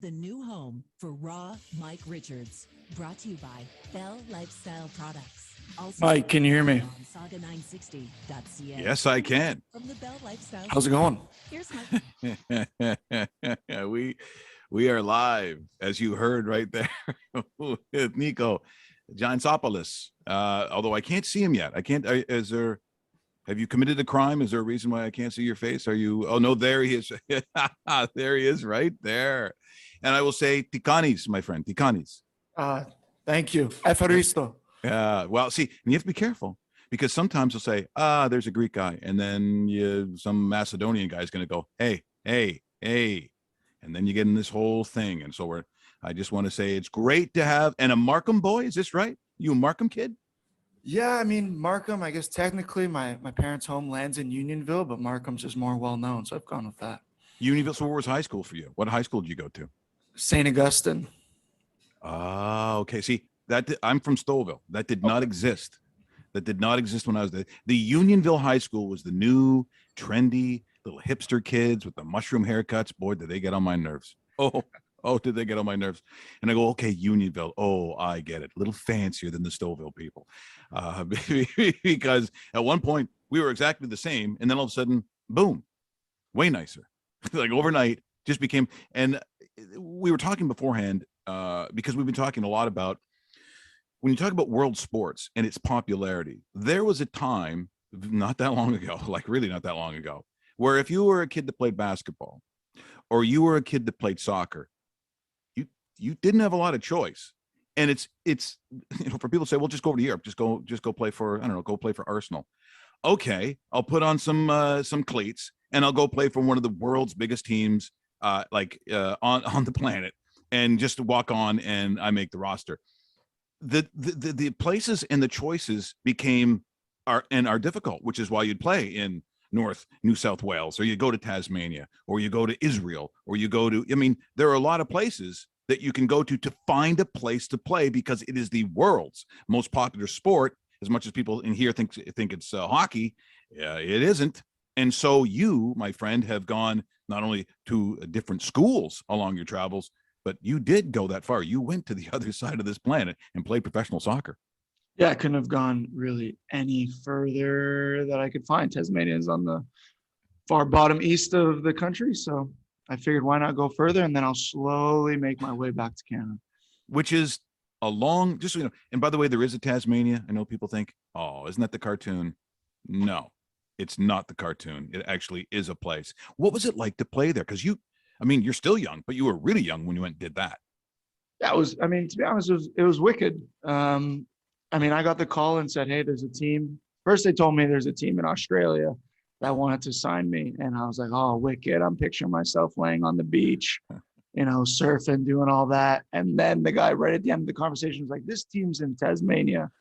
The new home for Raw Mike Richards. Brought to you by Bell Lifestyle Products. Also Mike, can you hear me? on sauga960.ca. Yes, I can. From the Bell Lifestyle. How's it going? Here's Mike. we are live, as you heard right there, with Niko, Giantsopoulos. Although I can't see him yet. I can't. Have you committed a crime? Is there a reason why I can't see your face? Are you? Oh no, there he is. There he is, right there. And I will say, Tikanis, my friend, Tikanis. Thank you. Efaristo. Well, see, and you have to be careful because sometimes they'll say, there's a Greek guy. And then some Macedonian guy is going to go, hey. And then you get in this whole thing. And so I just want to say it's great to have, and a Markham boy, is this right? You a Markham kid? Yeah, I mean, Markham, I guess technically my parents' home lands in Unionville, but Markham's just more well-known, so I've gone with that. Unionville, so where was high school for you? What high school did you go to? St. Augustine. Oh, okay. See, I'm from Stouffville. That did not exist. That did not exist when I was there. The Unionville High School was the new, trendy, little hipster kids with the mushroom haircuts. Boy, did they get on my nerves. Oh, did they get on my nerves? And I go, okay, Unionville. Oh, I get it. A little fancier than the Stouffville people. Because at one point, we were exactly the same. And then all of a sudden, boom, way nicer. Like overnight, just became, and we were talking beforehand, because we've been talking a lot about, when you talk about world sports and its popularity, there was a time not that long ago, like really not that long ago, where if you were a kid that played basketball or you were a kid that played soccer, you didn't have a lot of choice. And it's for people to say, well, just go over to Europe, just go play for, I don't know, go play for Arsenal. Okay, I'll put on some cleats and I'll go play for one of the world's biggest teams, on the planet, and just walk on and I make the roster. The places and the choices are difficult, which is why you'd play in New South Wales, or you go to Tasmania, or you go to Israel, or you go to, I mean, there are a lot of places that you can go to find a place to play because it is the world's most popular sport. As much as people in here think it's hockey, it isn't. And so you, my friend, have gone not only to different schools along your travels, but you did go that far. You went to the other side of this planet and played professional soccer. Yeah, I couldn't have gone really any further that I could find. Tasmania is on the far bottom east of the country, so I figured why not go further, and then I'll slowly make my way back to Canada. Which is a long, just so you know, and by the way, there is a Tasmania. I know people think, oh, isn't that the cartoon? No, it's not the cartoon. It actually is a place. What was it like to play there? Because you're still young, but you were really young when you went and did that. Yeah, to be honest, it was wicked. I got the call and said, hey, there's a team. First, they told me there's a team in Australia that wanted to sign me. And I was like, oh, wicked. I'm picturing myself laying on the beach, surfing, doing all that. And then the guy right at the end of the conversation was like, this team's in Tasmania.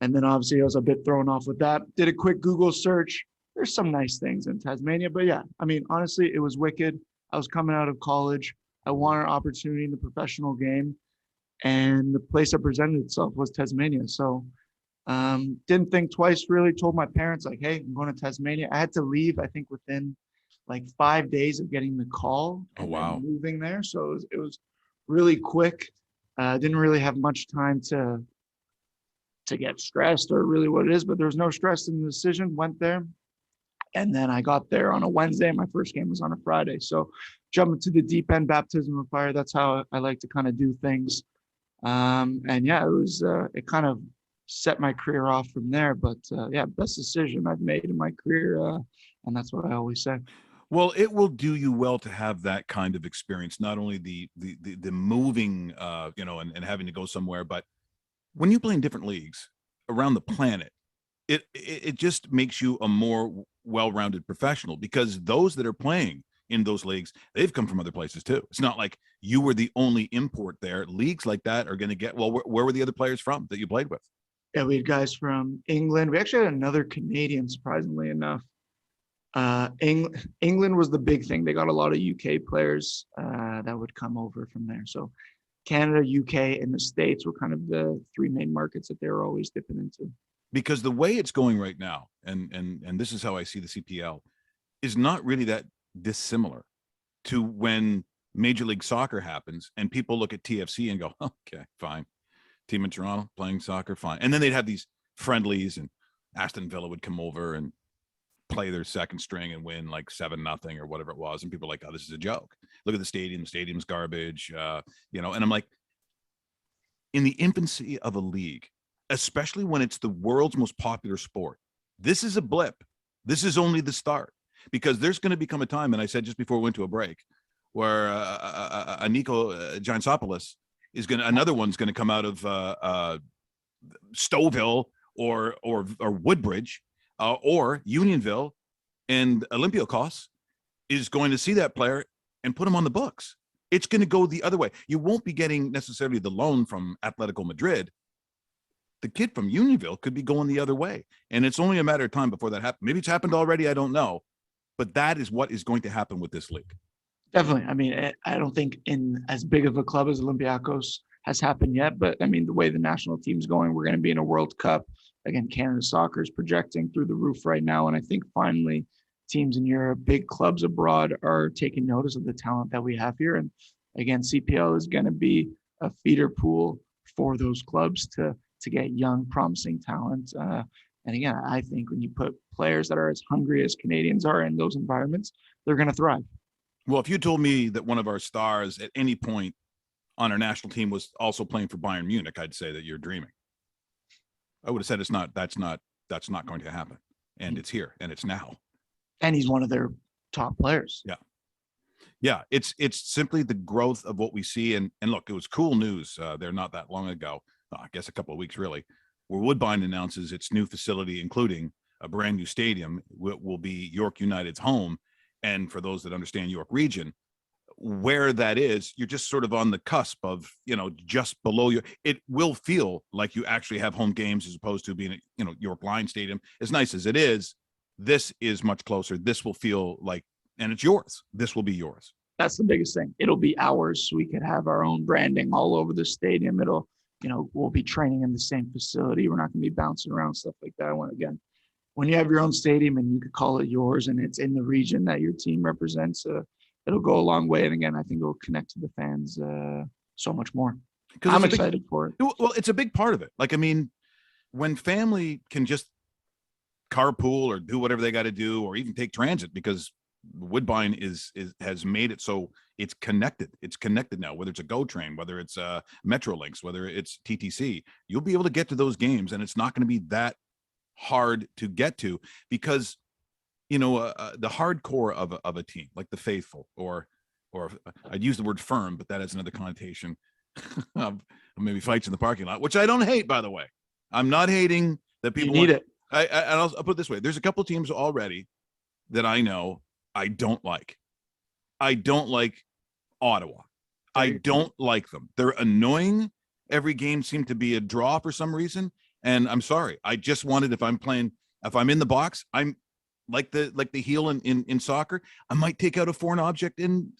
And then obviously I was a bit thrown off with that. Did a quick Google search. There's some nice things in Tasmania. But yeah, honestly, it was wicked. I was coming out of college. I wanted an opportunity in the professional game. And the place that presented itself was Tasmania. So didn't think twice, really. Told my parents, like, hey, I'm going to Tasmania. I had to leave, I think, within like 5 days of getting the call. Oh, wow. Moving there. So it was really quick. Didn't really have much time to get stressed or really what it is, but there was no stress in the decision. Went there. And then I got there on a Wednesday. My first game was on a Friday. So jumping to the deep end, baptism of fire. That's how I like to kind of do things. And yeah, it kind of set my career off from there. But best decision I've made in my career. And that's what I always say. Well, it will do you well to have that kind of experience, not only the moving, and having to go somewhere, but when you play in different leagues around the planet, it just makes you a more well-rounded professional, because those that are playing in those leagues, they've come from other places too. It's not like you were the only import there. Leagues like that are going to get, well, where were the other players from that you played with? Yeah, we had guys from England. We actually had another Canadian, surprisingly enough. England was the big thing. They got a lot of UK players that would come over from there. So Canada, UK, and the States were kind of the three main markets that they were always dipping into. Because the way it's going right now, and this is how I see the CPL, is not really that dissimilar to when Major League Soccer happens and people look at TFC and go, okay, fine. Team in Toronto playing soccer, fine. And then they'd have these friendlies and Aston Villa would come over and play their second string and win like 7-0 or whatever it was. And people are like, oh, this is a joke. Look at the stadium. The stadium's garbage, and I'm like, in the infancy of a league, especially when it's the world's most popular sport, this is a blip. This is only the start, because there's going to become a time, and I said just before we went to a break, where a Niko Giantsopoulos is another one's going to come out of Stouffville or Woodbridge or Unionville, and Olympiacos is going to see that player and put him on the books. It's going to go the other way. You won't be getting necessarily the loan from Atletico Madrid. The kid from Unionville could be going the other way. And it's only a matter of time before that happens. Maybe it's happened already. I don't know. But that is what is going to happen with this league. Definitely. I mean, I don't think in as big of a club as Olympiacos has happened yet. But I mean, the way the national team's going, we're going to be in a World Cup. Again, Canada soccer is projecting through the roof right now. And I think finally teams in Europe, big clubs abroad are taking notice of the talent that we have here. And again, CPL is going to be a feeder pool for those clubs to get young, promising talent. And again, I think when you put players that are as hungry as Canadians are in those environments, they're going to thrive. Well, if you told me that one of our stars at any point on our national team was also playing for Bayern Munich, I'd say that you're dreaming. I would have said that's not going to happen. And it's here and it's now. And he's one of their top players. Yeah. Yeah. It's simply the growth of what we see. And look, it was cool news there not that long ago, I guess a couple of weeks really, where Woodbine announces its new facility, including a brand new stadium, will be York United's home. And for those that understand York region, where that is, you're just sort of on the cusp of, just below it will feel like you actually have home games as opposed to being at, York Line Stadium. As nice as it is, this is much closer. This will feel like, and it's yours. This will be yours. That's the biggest thing. It'll be ours. So we could have our own branding all over the stadium. It'll, we'll be training in the same facility. We're not going to be bouncing around, stuff like that. When you have your own stadium and you could call it yours and it's in the region that your team represents, it'll go a long way. And again, I think it'll connect to the fans so much more. I'm excited for it. Well, it's a big part of it. Like, I mean, when family can just carpool or do whatever they got to do, or even take transit, because Woodbine has made it so it's connected. It's connected now, whether it's a GO train, whether it's Metrolinx, whether it's TTC, you'll be able to get to those games, and it's not going to be that hard to get to, because the hardcore of a team, like the faithful, or I'd use the word firm, but that has another connotation of maybe fights in the parking lot, which I don't hate, by the way. I'm not hating that people need it. I'll put it this way: there's a couple teams already that I know I don't like. I don't like Ottawa. I don't like them. They're annoying. Every game seemed to be a draw for some reason. And I'm sorry. I just wanted, if I'm in the box, I'm like the heel in soccer. I might take out a foreign object and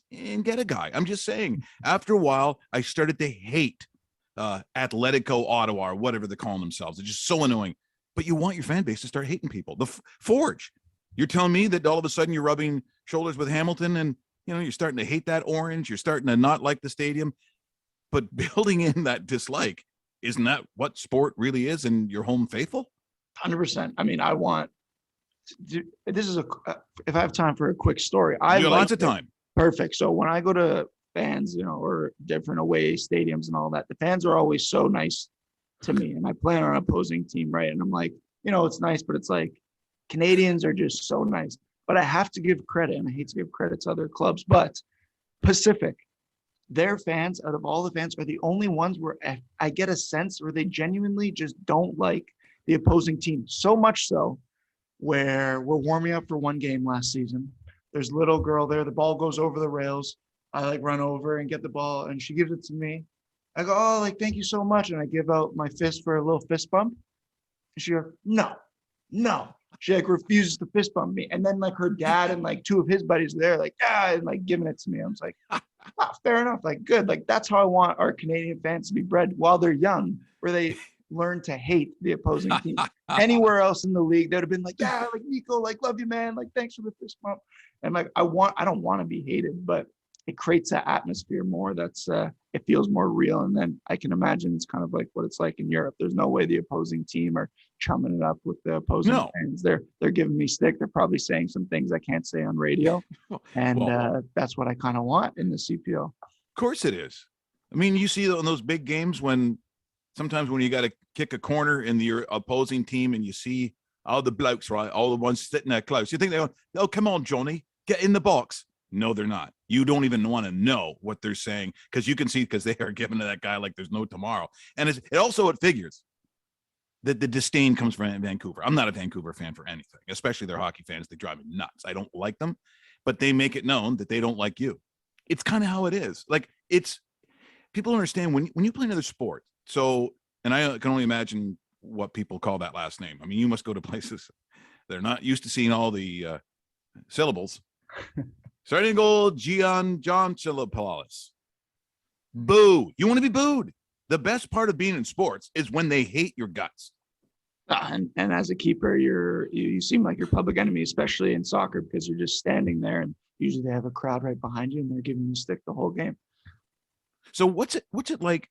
get a guy. I'm just saying, after a while, I started to hate Atletico Ottawa, or whatever they're calling themselves. It's just so annoying. But you want your fan base to start hating people. The Forge. You're telling me that all of a sudden you're rubbing shoulders with Hamilton and, you're starting to hate that orange. You're starting to not like the stadium. But building in that dislike, isn't that what sport really is, in your home faithful? 100%. I mean, I want to, this is if I have time for a quick story. You got lots of time. Perfect. So when I go to fans, or different away stadiums and all that, the fans are always so nice to me. And I play on an opposing team, right? And I'm like, it's nice, but it's like Canadians are just so nice. But I have to give credit, and I hate to give credit to other clubs, but Pacific, their fans, out of all the fans, are the only ones where I get a sense where they genuinely just don't like the opposing team. So much so where we're warming up for one game last season. There's a little girl there. The ball goes over the rails. I run over and get the ball, and she gives it to me. I go, oh, thank you so much. And I give out my fist for a little fist bump. And she goes, no. She refuses to fist bump me. And then her dad and two of his buddies there, and giving it to me. I was like, fair enough. Good. That's how I want our Canadian fans to be bred while they're young, where they learn to hate the opposing team. Anywhere else in the league, they'd have been Niko, love you, man. Thanks for the fist bump. And I don't want to be hated, but it creates that atmosphere more. That's it feels more real. And then I can imagine it's kind of like what it's like in Europe. There's no way the opposing team are chumming it up with the opposing fans. They're giving me stick. They're probably saying some things I can't say on radio, and that's what I kind of want in the CPL. Of course it is. I mean, you see on those big games when sometimes when you got to kick a corner in your opposing team and you see all the blokes, right, all the ones sitting there close. You think they go, oh, come on, Johnny, get in the box. No, they're not. You don't even want to know what they're saying because you can see because they are giving to that guy like there's no tomorrow. And it figures that the disdain comes from Vancouver. I'm not a Vancouver fan for anything, especially their hockey fans. They drive me nuts. I don't like them, but they make it known that they don't like you. It's kind of how it is. Like people understand when you play another sport. So, and I can only imagine what people call that last name. I mean, you must go to places they're not used to seeing all the syllables. Starting goal, Giantsopoulos. Boo. You want to be booed. The best part of being in sports is when they hate your guts. And as a keeper, you seem like your public enemy, especially in soccer, because you're just standing there and usually they have a crowd right behind you and they're giving you stick the whole game. So what's it like?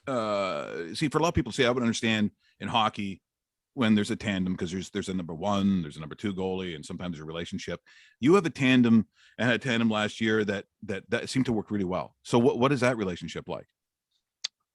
See, for a lot of people, I would understand in hockey when there's a tandem because there's a number one, there's a number two goalie, and sometimes there's a relationship. You have a tandem and had a tandem last year that seemed to work really well. So what is that relationship like?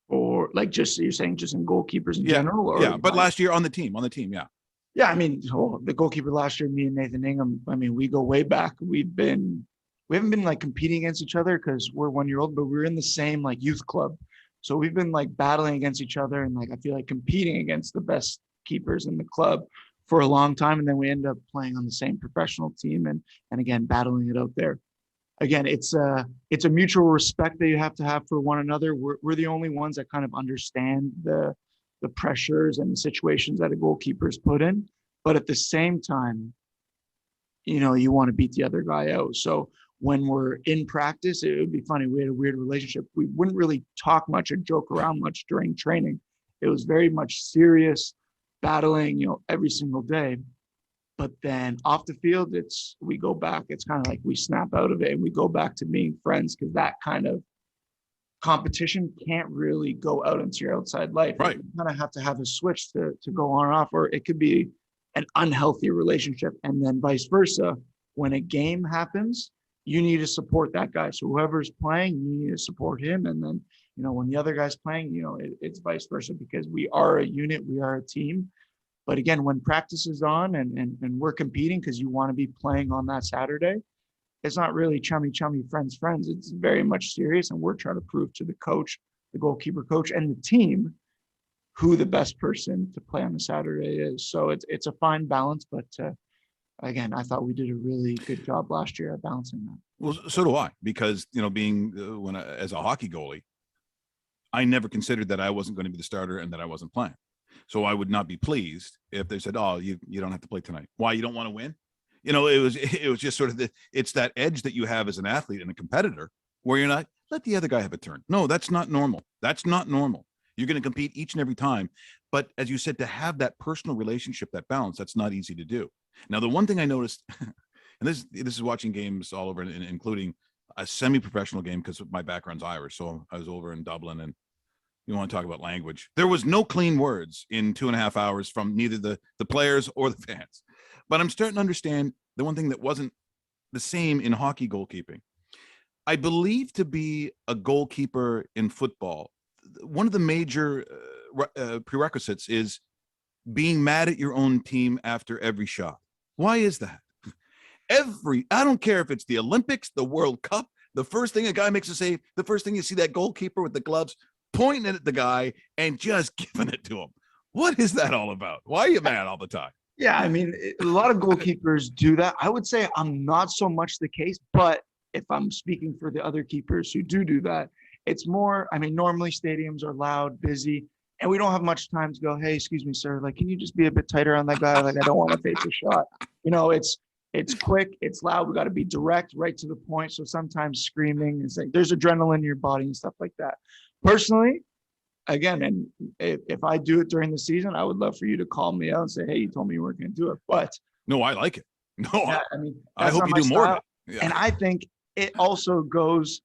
Or like you're saying just in goalkeepers in general? Or but last year on the team, yeah. Yeah, I mean, the goalkeeper last year, me and Nathan Ingham, I mean, we go way back. We haven't been like competing against each other because we're 1 year old, but we're in the same like youth club. So we've been like battling against each other and like I feel like competing against the best keepers in the club for a long time. And then we end up playing on the same professional team and again, battling it out there. Again, it's a mutual respect that you have to have for one another. We're the only ones that kind of understand the pressures and the situations that a goalkeeper is put in. But at the same time, you want to beat the other guy out. So when we're in practice, it would be funny. We had a weird relationship. We wouldn't really talk much or joke around much during training. It was very much serious battling, every single day. But then off the field, we go back. It's kind of like we snap out of it and we go back to being friends because that kind of competition can't really go out into your outside life. Right. You kind of have to have a switch to go on and off, or it could be an unhealthy relationship. And then vice versa. When a game happens, you need to support that guy. So whoever's playing, you need to support him. And then, when the other guy's playing, it's vice versa because we are a unit, we are a team. But again, when practice is on and we're competing because you want to be playing on that Saturday, it's not really chummy, friends. It's very much serious. And we're trying to prove to the coach, the goalkeeper coach, and the team who the best person to play on the Saturday is. So it's a fine balance, but again, I thought we did a really good job last year at balancing that. Well, so do I, because, being as a hockey goalie, I never considered that I wasn't going to be the starter and that I wasn't playing. So I would not be pleased if they said, oh, you don't have to play tonight. Why? You don't want to win? It was just sort of it's that edge that you have as an athlete and a competitor where you're not, let the other guy have a turn. No, that's not normal. That's not normal. You're going to compete each and every time. But as you said, to have that personal relationship, that balance, that's not easy to do. Now, the one thing I noticed, and this is watching games all over, including a semi-professional game because my background's Irish. So I was over in Dublin, and you want to talk about language. There was no clean words in 2.5 hours from neither the players or the fans. But I'm starting to understand the one thing that wasn't the same in hockey goalkeeping. I believe to be a goalkeeper in football, one of the major prerequisites is being mad at your own team after every shot. Why is that? I don't care if it's the Olympics, the World Cup, the first thing a guy makes a save, the first thing you see that goalkeeper with the gloves pointing at the guy and just giving it to him. What is that all about? Why are you mad all the time? Yeah, I mean, a lot of goalkeepers do that. I would say I'm not so much the case, but if I'm speaking for the other keepers who do that, it's more, I mean, normally stadiums are loud, busy, and we don't have much time to go, hey, excuse me, sir, like, can you just be a bit tighter on that guy? Like, I don't want to face a shot. It's quick, it's loud. We got to be direct, right to the point. So sometimes screaming, it's like there's adrenaline in your body and stuff like that. Personally, again, and if I do it during the season, I would love for you to call me out and say, hey, you told me you weren't going to do it. But no, I like it. No, yeah, I hope you do more of it. Yeah. And I think it also goes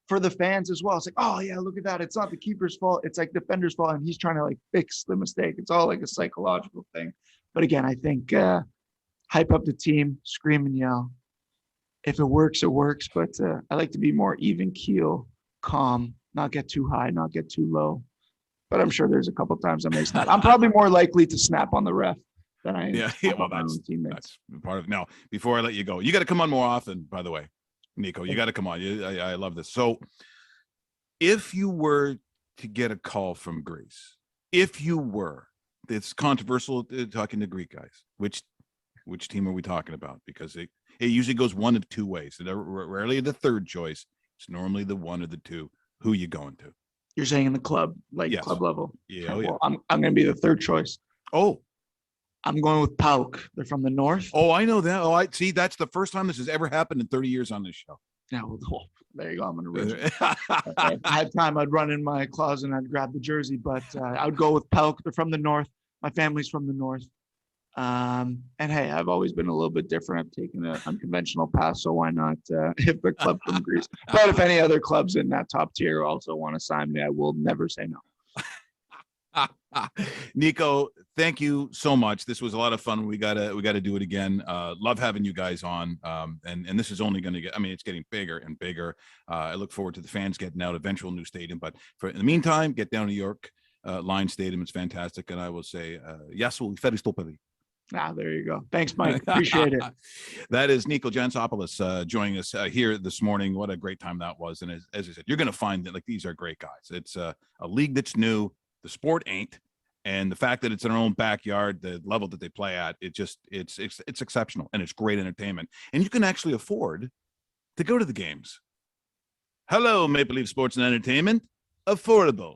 for the fans as well. It's like, oh yeah, look at that. It's not the keeper's fault. It's like defender's fault. And he's trying to like fix the mistake. It's all like a psychological thing. But again, I think hype up the team, scream and yell. If it works, it works. But I like to be more even keel, calm, not get too high, not get too low. But I'm sure there's a couple times I may snap. I'm probably more likely to snap on the ref than I am well, my own teammates. That's part of it. Now, before I let you go, you got to come on more often, by the way. Niko, you got to come on. I love this. So if you were to get a call from Greece, it's controversial talking to Greek guys. Which team are we talking about? Because it usually goes one of two ways. Rarely the third choice. It's normally the one or the two. Who you going to? You're saying in the club, Yes. club level? Yeah. Well, I'm going to be the third choice. Oh. I'm going with PAOK. They're from the north. Oh, I know that. Oh, I see. That's the first time this has ever happened in 30 years on this show. Yeah, well, there you go. I'm an original. If I had time, I'd run in my closet and I'd grab the jersey, but I would go with PAOK. They're from the north. My family's from the north. And hey, I've always been a little bit different. I've taken an unconventional path, so why not if the club from Greece? But if any other clubs in that top tier also want to sign me, I will never say no. Niko, thank you so much. This was a lot of fun. We gotta do it again. Love having you guys on. And this is only going to get, it's getting bigger and bigger. I look forward to the fans getting out, eventual new stadium, but in the meantime, get down to York Line Stadium. It's fantastic. And I will say, yes, we'll feristopoli. There you go. Thanks, Mike. Appreciate it. That is Niko Giantsopoulos joining us here this morning. What a great time that was. And as I said, you're going to find that these are great guys. It's a league that's new. The sport ain't, and the fact that it's in our own backyard, the level that they play at, it's exceptional, and it's great entertainment, and you can actually afford to go to the games. Hello, Maple Leaf Sports and Entertainment, affordable